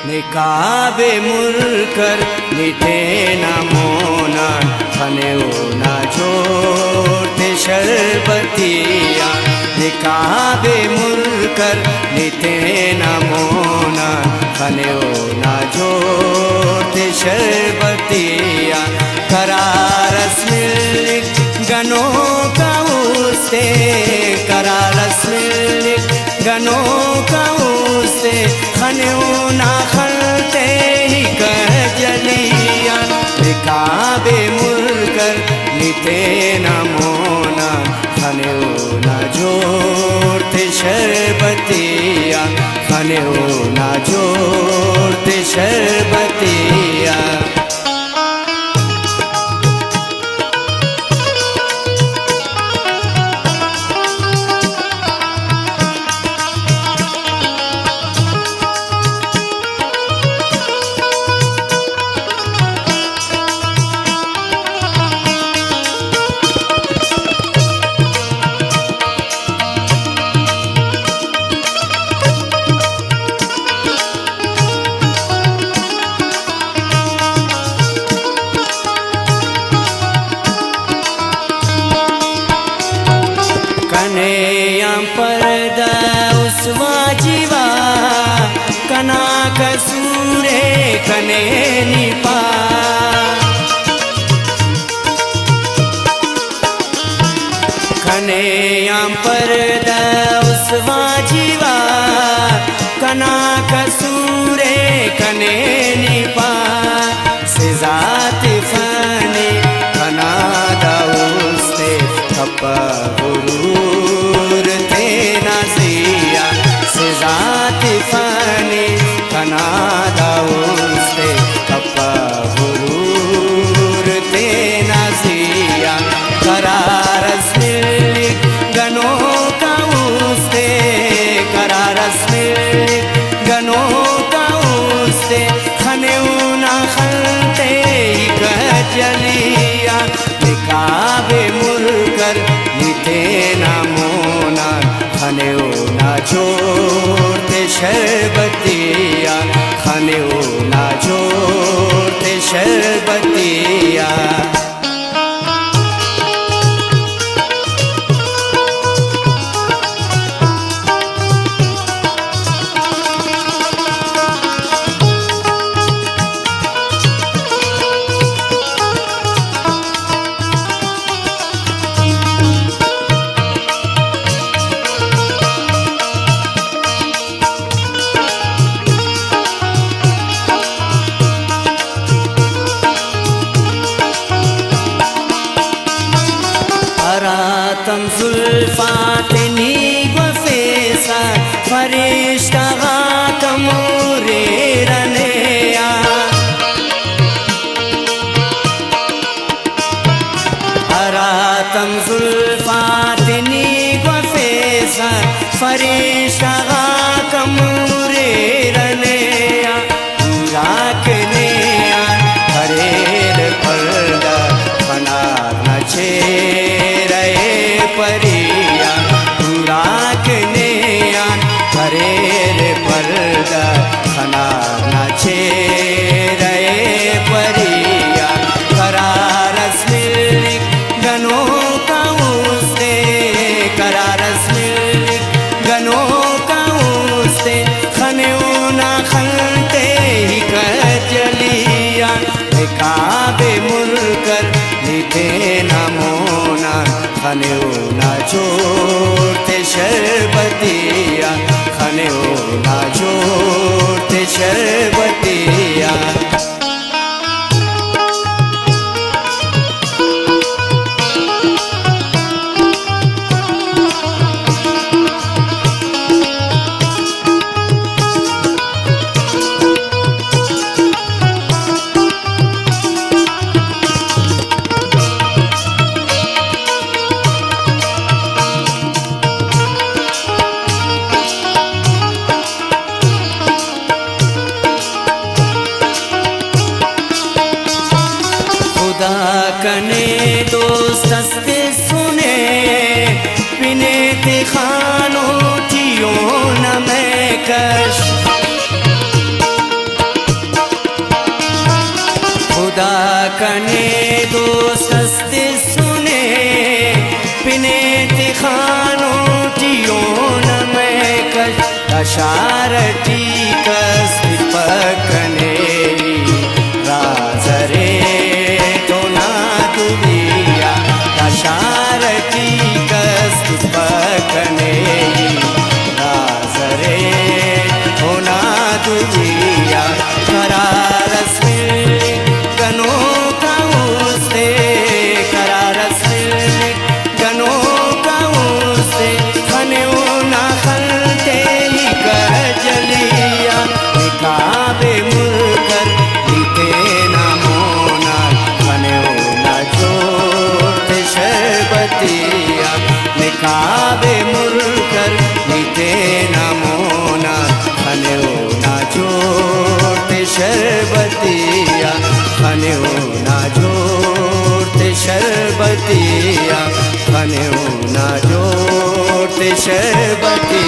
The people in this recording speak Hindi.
निकाबे मुलकर निठे न मोना खने ना छोटे शरबतिया निकाबे मुलकर निठे न मोना खने ना छोटे शरबतिया करारस मिल गनो का उसे करारस मिल गनो का उसे खने ना खलते ही कह जलिया निकाबे मुलकर निते न मोना खने ना जोड़ते शरबतिया खने ना जोड़ते शरबतिया पर्दा उसवा जीवा कना कसूरे कने निपा कने पर्दा उसवा जीवा कना कसूरे कने निपा से जात फने कना दाउस्ते कपा जात फने कना दाउस्ते कपा हुरूर ते नाजिया करारस मिल गनो का उस्ते करारस मिल गनो का उस्ते खने ना खलते ही कजलिया निकाबे मुलकर निते ना मोना खने ना छोड़ते शरबतिया खने ना छोड़ते शरबतिया तम जुल्फातनी वफेसा फरिश्ता तमोरे रनेया तम जुल्फातनी वफेसा फरिश्ता तमोरे रनेया राखनेया हरेर पर्दा बना नचे परिया राखने हरेर पर्दा खना नाचे रे परिया करारस मिल गनो का उसे करारस मिल गनो का उसे खने ना खलते ही कजलिया निकाबे मुलकर निते न मोना खने ना छोड़ते शरबतिया खने ना छोड़ते शरबतिया कने दोस्त हस्ते सुने पिने ते खानो ठियो न मैं कश खुदा कने दोस्त हस्ते सुने पिने ते खानो ठियो न मैं कश अशारटी कस पकने राजरे तो ना दुनिया अशारटी कस पकने राजरे तो ना दुनिया करारस गनो काउसे करारस गनो काउसे खने ना खलते ही कजलिया निकाबे मुलकर नीते ना मोना खने ना जोते शरबतिया निकाबे मुलकर नीते ना मोना खने ना जोते शरबतिया खने ना जोते शरबतिया खने ना जोते शरबतिया